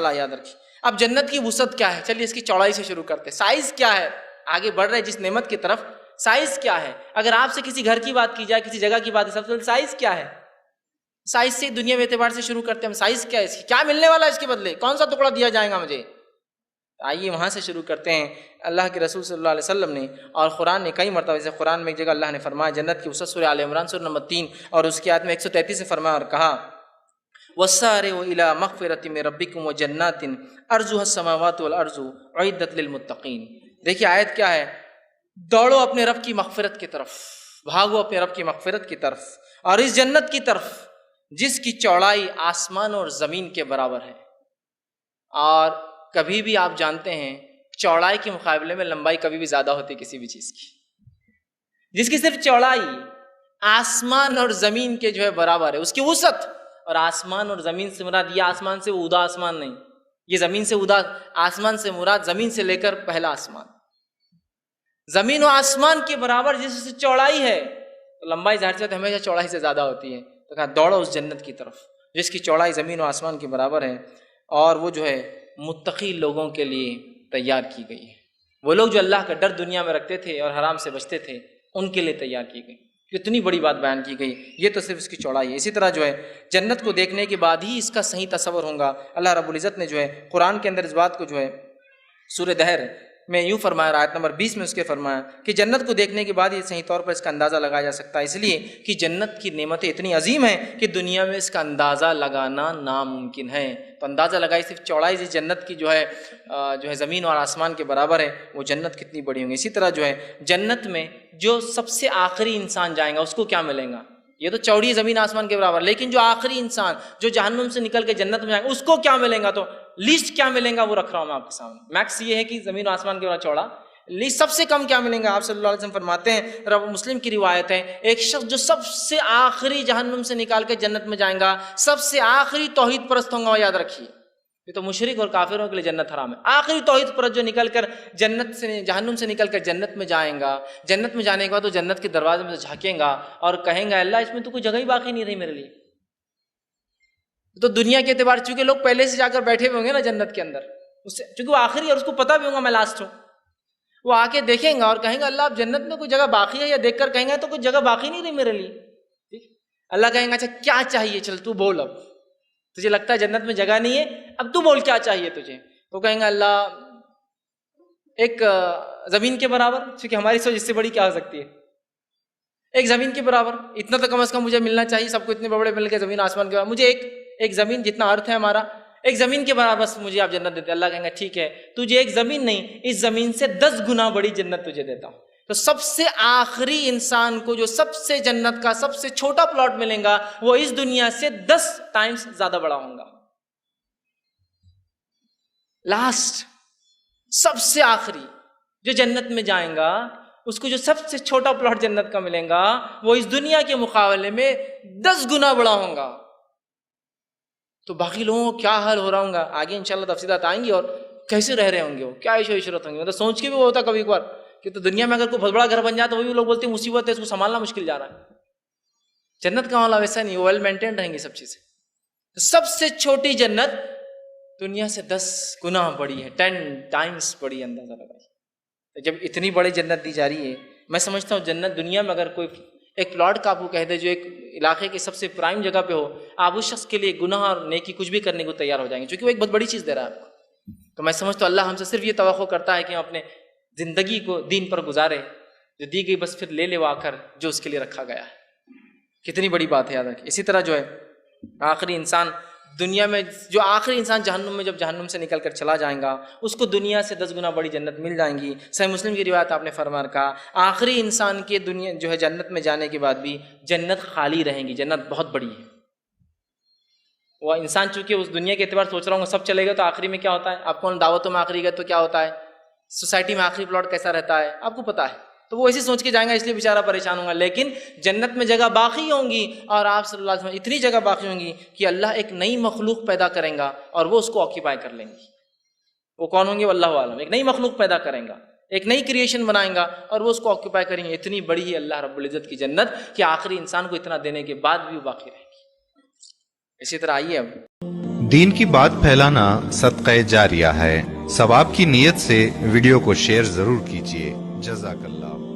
مسئلہ یاد رکھیے. اب جنت کی وسعت کیا ہے؟ چلیے اس کی چوڑائی سے شروع کرتے ہیں. سائز کیا ہے؟ آگے بڑھ رہے جس نعمت کی طرف، سائز کیا ہے؟ اگر آپ سے کسی گھر کی بات کی جائے، کسی جگہ کی بات کی، سب سے پہلے سائز کیا ہے؟ سائز سے دنیا میں اعتبار سے شروع کرتے ہیں ہم. سائز کیا ہے اس کی؟ کیا ملنے والا ہے اس کے بدلے؟ کون سا ٹکڑا دیا جائے گا مجھے؟ آئیے وہاں سے شروع کرتے ہیں. اللہ کے رسول صلی اللہ علیہ وسلم نے اور قرآن نے کئی مرتبہ، جیسے قرآن میں ایک جگہ اللہ نے فرمایا جنت کی وسعت سورہ آل عمران سورہ نمبر 3 اور اس کی آیت میں 133 سے فرمایا اور کہا وَسَارِعُوا إِلَىٰ مَغْفِرَةٍ مِّن رَّبِّكُمْ وَجَنَّاتٍ أَرْضُهَا السَّمَاوَاتُ وَالْأَرْضُ أُعِدَّتْ لِلْمُتَّقِينَ. دیکھیے آیت کیا ہے؟ دوڑو اپنے رب کی مغفرت کی طرف، بھاگو اپنے رب کی مغفرت کی طرف اور اس جنت کی طرف جس کی چوڑائی آسمان اور زمین کے برابر ہے. اور کبھی بھی آپ جانتے ہیں چوڑائی کے مقابلے میں لمبائی کبھی بھی زیادہ ہوتی ہے کسی بھی چیز کی. جس کی صرف چوڑائی آسمان اور زمین کے جو ہے برابر ہے، اس کی وسعت. اور آسمان اور زمین سے مراد یہ آسمان سے اودا آسمان نہیں، یہ زمین سے اودا آسمان سے مراد زمین سے لے کر پہلا آسمان. زمین و آسمان کے برابر جس سے چوڑائی ہے تو لمبائی ظاہر سے ہمیشہ چوڑائی سے زیادہ ہوتی ہے. تو کہا دوڑو اس جنت کی طرف جس کی چوڑائی زمین و آسمان کے برابر ہے اور وہ جو ہے متقی لوگوں کے لیے تیار کی گئی ہے. وہ لوگ جو اللہ کا ڈر دنیا میں رکھتے تھے اور حرام سے بچتے تھے ان کے لیے تیار کی گئی. کتنی بڑی بات بیان کی گئی. یہ تو صرف اس کی چوڑائی ہے. اسی طرح جو ہے جنت کو دیکھنے کے بعد ہی اس کا صحیح تصور ہوگا. اللہ رب العزت نے جو ہے قرآن کے اندر اس بات کو جو ہے سورہ دہر میں یوں فرمایا، آیت نمبر 20 میں اس کے فرمایا کہ جنت کو دیکھنے کے بعد یہ صحیح طور پر اس کا اندازہ لگایا جا سکتا ہے، اس لیے کہ جنت کی نعمتیں اتنی عظیم ہیں کہ دنیا میں اس کا اندازہ لگانا ناممکن ہے. تو اندازہ لگائی صرف چوڑائی سے جنت کی جو ہے زمین اور آسمان کے برابر ہے، وہ جنت کتنی بڑی ہوں گی. اسی طرح جو ہے جنت میں جو سب سے آخری انسان جائیں گا اس کو کیا ملیں گا؟ یہ تو چوڑی زمین آسمان کے برابر، لیکن جو آخری انسان جو جہنم سے نکل کے جنت میں جائے گا اس کو کیا ملیں گا؟ تو لیسٹ کیا ملیں گا وہ رکھ رہا ہوں میں آپ کے سامنے. میکس یہ ہے کہ زمین و آسمان کے برابر چوڑا، لیسٹ سب سے کم کیا ملیں گا؟ آپ صلی اللہ علیہ وسلم فرماتے ہیں، رب مسلم کی روایت ہے، ایک شخص جو سب سے آخری جہنم سے نکال کے جنت میں جائیں گا، سب سے آخری توحید پرست ہوں گا. یاد رکھیے یہ تو مشرک اور کافروں کے لیے جنت حرام ہے. آخری توحید پرست جو نکل کر جنت سے جہنم سے نکل کر جنت میں جائیں گا، جنت میں جانے کے بعد وہ جنت کے دروازے میں جھانکیں گا اور کہیں گا اللہ اس میں تو کوئی جگہ ہی باقی نہیں رہی میرے لیے. تو دنیا کے اعتبار چونکہ لوگ پہلے سے جا کر بیٹھے ہوئے ہوں گے نا جنت کے اندر، اس سے چونکہ وہ آخری اور اس کو پتہ بھی ہوگا میں لاسٹ ہوں، وہ آ کے دیکھیں گا اور کہیں گا اللہ اب جنت میں کوئی جگہ باقی ہے؟ یا دیکھ کر کہیں گا تو کوئی جگہ باقی نہیں رہی میرے لیے. ٹھیک، اللہ کہیں گا اچھا کیا چاہیے، چل تو بول، اب تجھے لگتا ہے جنت میں جگہ نہیں ہے، اب تو بول کیا چاہیے تجھے. تو کہیں گا اللہ ایک زمین کے برابر، چونکہ ہماری سوچ اس سے بڑی کیا ہو سکتی ہے، ایک زمین کے برابر اتنا تو کم از کم مجھے ملنا چاہیے. سب کو اتنے بڑے مل کے زمین آسمان کے برابر، مجھے ایک زمین جتنا ارتھ ہے ہمارا، ایک زمین کے برابر بس مجھے آپ جنت دیتے. اللہ کہیں گا ٹھیک ہے تجھے ایک زمین نہیں، اس زمین سے 10 گنا بڑی جنت تجھے دیتا ہوں. تو سب سے آخری انسان کو جو سب سے جنت کا سب سے چھوٹا پلاٹ ملے گا وہ اس دنیا سے 10 ٹائمز زیادہ بڑا ہوگا. لاسٹ سب سے آخری جو جنت میں جائیں گا اس کو جو سب سے چھوٹا پلاٹ جنت کا ملے گا وہ اس دنیا کے مقابلے میں 10 گنا بڑا ہوگا. تو باقی لوگوں کو کیا حال ہو رہا ہوگا آگے انشاءاللہ تفصیلات آئیں گی، اور کیسے رہ رہے ہوں گے وہ، کیا عیش و عشرت ہوں گی. مطلب سوچ کے بھی وہ ہوتا کبھی کبھار کہ تو دنیا میں اگر کوئی بہت بڑا گھر بن جاتا تو وہ بھی لوگ بولتے ہیں مصیبت ہے، اس کو سنبھالنا مشکل جا رہا ہے. جنت کا معاملہ ویسا نہیں، ویل مینٹینڈ رہیں گی سب چیزیں. سب سے چھوٹی جنت دنیا سے 10 گنا بڑی ہے، 10 ٹائمز بڑی ہے. اندازہ لگائیے جب اتنی بڑی جنت دی جا رہی ہے. میں سمجھتا ہوں جنت دنیا میں اگر کوئی ایک پلاٹ کا آپ کو کہہ دے جو ایک علاقے کی سب سے پرائم جگہ پہ ہو، آپ اس شخص کے لیے گناہ اور نیکی کچھ بھی کرنے کو تیار ہو جائیں گے، کیونکہ وہ ایک بہت بڑی چیز دے رہا ہے آپ کو. تو میں سمجھتا ہوں اللہ ہم سے صرف یہ توقع کرتا ہے کہ ہم اپنے زندگی کو دین پر گزارے، جو دی گئی بس پھر لے لے وہ آ کر جو اس کے لیے رکھا گیا ہے. کتنی بڑی بات ہے یاد رکھیں. اسی طرح جو ہے آخری انسان دنیا میں جو آخری انسان جہنم میں جب جہنم سے نکل کر چلا جائیں گا اس کو دنیا سے 10 گنا بڑی جنت مل جائیں گی. صحیح مسلم کی روایت آپ نے فرما کہا آخری انسان کے دنیا جو ہے جنت میں جانے کے بعد بھی جنت خالی رہیں گی. جنت بہت بڑی ہے. وہ انسان چونکہ اس دنیا کے اعتبار سوچ رہا ہوں سب چلے گا تو آخری میں کیا ہوتا ہے آپ کو، دعوتوں میں آخری گئے تو کیا ہوتا ہے، سوسائٹی میں آخری پلاٹ کیسا رہتا ہے آپ کو پتا ہے. تو وہ ایسی سوچ کے جائیں گا اس لیے بیچارہ پریشان ہوگا. لیکن جنت میں جگہ باقی ہوں گی اور آپ صلی اللہ علیہ وسلم اتنی جگہ باقی ہوں گی کہ اللہ ایک نئی مخلوق پیدا کریں گا اور وہ اس کو آکیپائی کر لیں گی. وہ کون ہوں گے واللہ عالم. ایک نئی مخلوق پیدا کریں گا، ایک نئی کریشن بنائیں گا اور وہ اس کو آکیپائی کریں گے. اتنی بڑی ہے اللہ رب العزت کی جنت کہ آخری انسان کو اتنا دینے کے بعد بھی وہ باقی رہے گی. اسی طرح آئیے اب دین کی بات پھیلانا صدقہ جاریہ ہے. ثواب کی نیت سے ویڈیو کو شیئر ضرور کیجیے. جزاک اللہ.